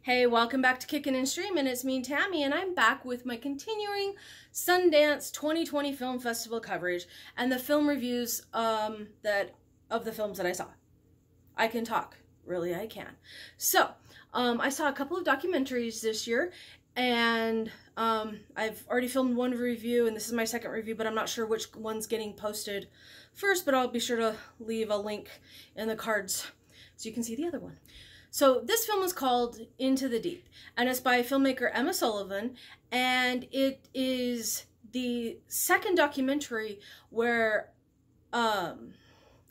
Hey, welcome back to Kickin' and Streamin'. It's me, Tammy, and I'm back with my continuing Sundance 2020 Film Festival coverage and the film reviews of the films that I saw. I can talk. Really, I can. So, I saw a couple of documentaries this year, and I've already filmed one review, and this is my second review, but I'm not sure which one's getting posted first, but I'll be sure to leave a link in the cards so you can see the other one. So this film is called Into the Deep, and it's by filmmaker Emma Sullivan, and it is the second documentary where I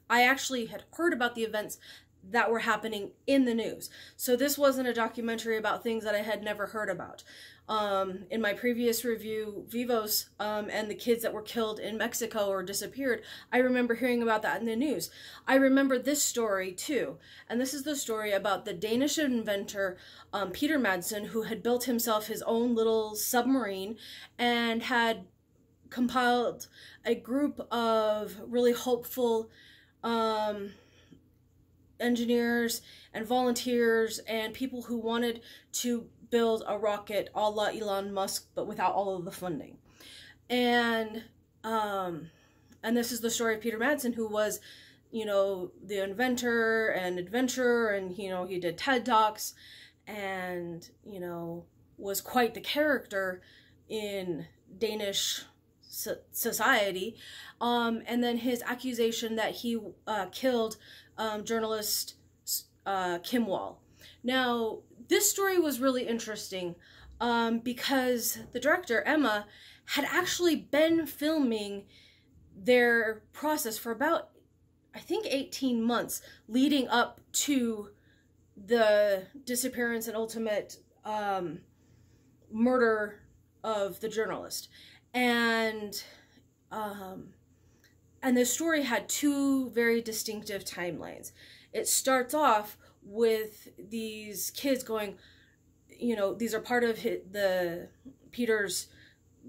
actually had heard about the events that were happening in the news. So this wasn't a documentary about things that I had never heard about. In my previous review, Vivos, and the kids that were killed in Mexico or disappeared, I remember hearing about that in the news. I remember this story too, and this is the story about the Danish inventor, Peter Madsen, who had built himself his own little submarine and had compiled a group of really hopeful engineers and volunteers and people who wanted to build a rocket a la Elon Musk, but without all of the funding. And this is the story of Peter Madsen, who was, you know, the inventor and adventurer, and, you know, he did TED Talks and, you know, was quite the character in Danish society. And then his accusation that he killed journalist Kim Wall. Now, this story was really interesting because the director, Emma, had actually been filming their process for about, I think, 18 months leading up to the disappearance and ultimate murder of the journalist. And the story had two very distinctive timelines. It starts off with these kids going, you know, these are part of Peter's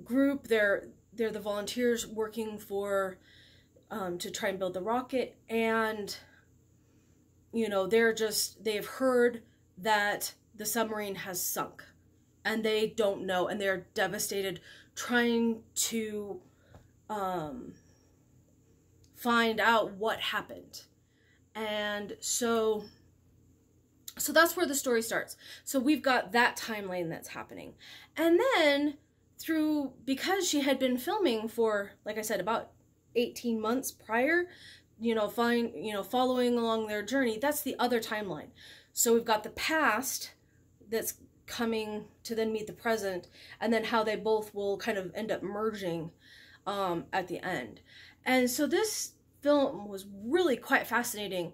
group. They're the volunteers working for to try and build the rocket, and, you know, they've heard that the submarine has sunk, and they don't know, and they're devastated, trying to find out what happened. And so that's where the story starts. So we've got that timeline that's happening. And then because she had been filming for, like I said, about 18 months prior, you know, following along their journey, that's the other timeline. So we've got the past that's coming to then meet the present, and then how they both will kind of end up merging at the end. And so this film was really quite fascinating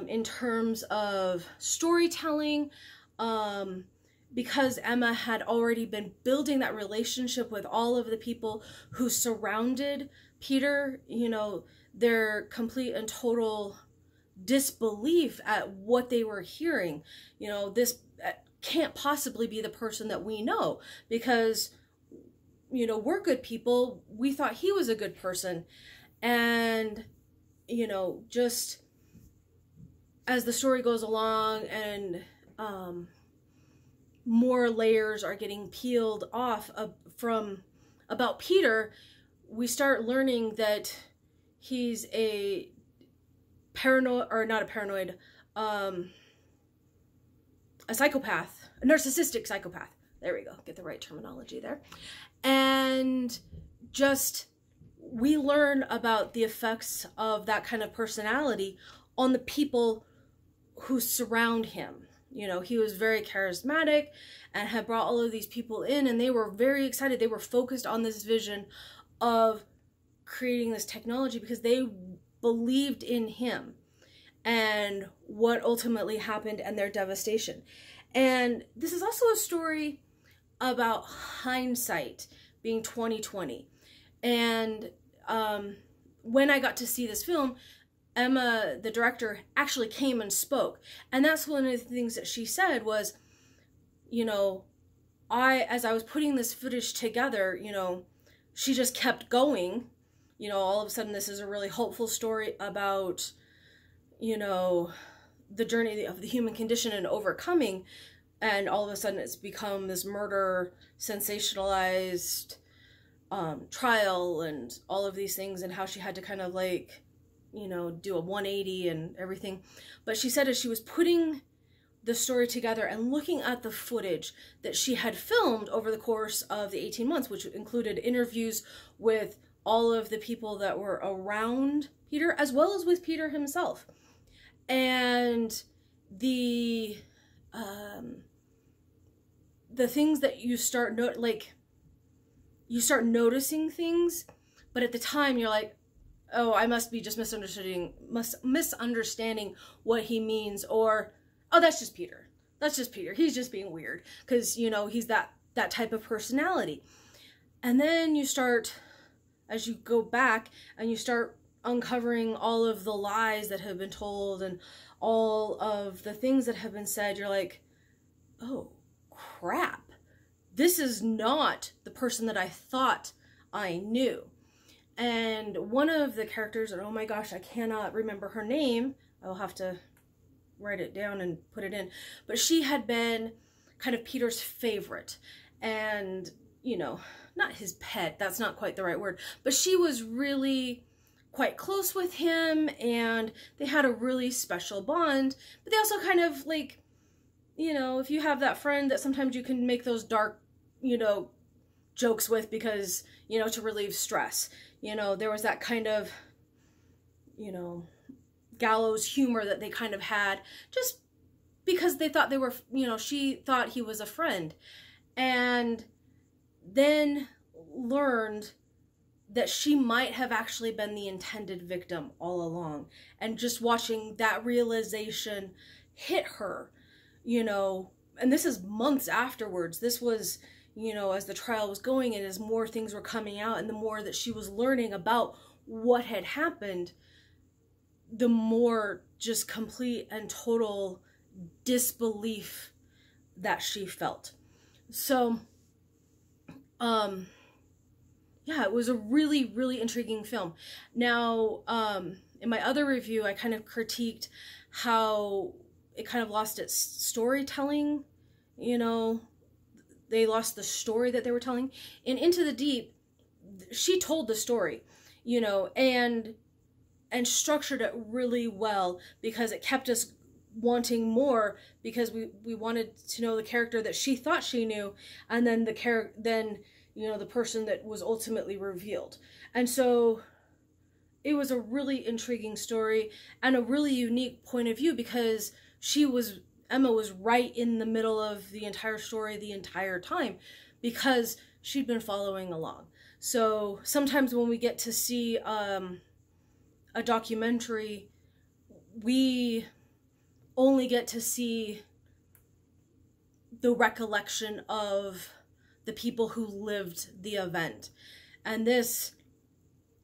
in terms of storytelling, because Emma had already been building that relationship with all of the people who surrounded Peter, you know, their complete and total disbelief at what they were hearing. You know, this can't possibly be the person that we know, because, you know, we're good people. We thought he was a good person. And, you know, just as the story goes along and more layers are getting peeled off about Peter, we start learning that he's a psychopath, a narcissistic psychopath. There we go, get the right terminology there. And just, we learn about the effects of that kind of personality on the people who surround him. You know, he was very charismatic and had brought all of these people in, and they were very excited. They were focused on this vision of creating this technology because they believed in him and what ultimately happened and their devastation. And this is also a story about hindsight being 2020. And when I got to see this film, Emma, the director, actually came and spoke. And that's one of the things that she said was, you know, as I was putting this footage together, you know, she just kept going. You know, all of a sudden this is a really hopeful story about, you know, the journey of the human condition and overcoming and all of a sudden it's become this murder sensationalized trial and all of these things, and how she had to kind of like, you know, do a 180 and everything. But she said as she was putting the story together and looking at the footage that she had filmed over the course of the 18 months, which included interviews with all of the people that were around Peter, as well as with Peter himself. And the things that you start you start noticing things, but at the time you're like, oh, I must be just misunderstanding what he means, or, oh, that's just Peter. That's just Peter. He's just being weird, because, you know, he's that type of personality. And then you start, as you go back and you start uncovering all of the lies that have been told and all of the things that have been said, you're like, oh, crap. This is not the person that I thought I knew. And one of the characters, and oh my gosh, I cannot remember her name. I'll have to write it down and put it in. But she had been kind of Peter's favorite. And, you know, not his pet, that's not quite the right word. But she was really quite close with him, and they had a really special bond. But they also kind of like, you know, if you have that friend that sometimes you can make those dark, you know, jokes with because, you know, to relieve stress. You know, there was that kind of, you know, gallows humor that they kind of had just because they thought they were, you know, she thought he was a friend. And then learned that she might have actually been the intended victim all along. And just watching that realization hit her, you know, and this is months afterwards. This was, you know, as the trial was going and as more things were coming out and the more that she was learning about what had happened, the more just complete and total disbelief that she felt. So, yeah, it was a really, really intriguing film. Now, in my other review, I kind of critiqued how it kind of lost its storytelling, you know, they lost the story that they were telling. In Into the Deep, she told the story, you know, and structured it really well because it kept us wanting more, because we wanted to know the character that she thought she knew, and then you know, the person that was ultimately revealed. And so it was a really intriguing story and a really unique point of view, because Emma was right in the middle of the entire story the entire time, because she'd been following along. So sometimes when we get to see a documentary, we only get to see the recollection of the people who lived the event. And this,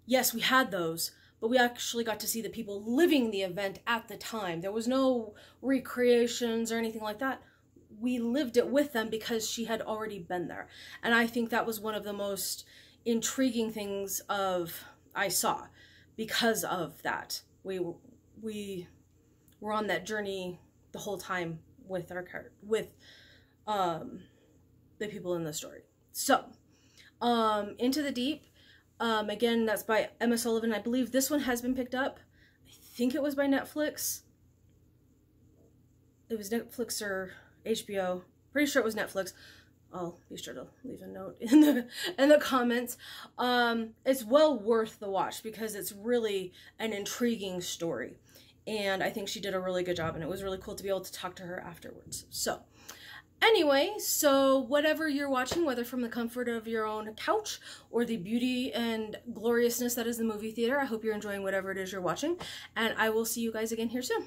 yes, we had those, but we actually got to see the people living the event at the time. There was no recreations or anything like that. We lived it with them because she had already been there. And I think that was one of the most intriguing things I saw because of that. We were on that journey the whole time with the people in the story. So, Into the Deep, again, that's by Emma Sullivan. I believe this one has been picked up. I think it was by Netflix. It was Netflix or HBO. Pretty sure it was Netflix. I'll be sure to leave a note in the comments. It's well worth the watch because it's really an intriguing story. And I think she did a really good job, and it was really cool to be able to talk to her afterwards. So, anyway, so whatever you're watching, whether from the comfort of your own couch or the beauty and gloriousness that is the movie theater, I hope you're enjoying whatever it is you're watching. And I will see you guys again here soon.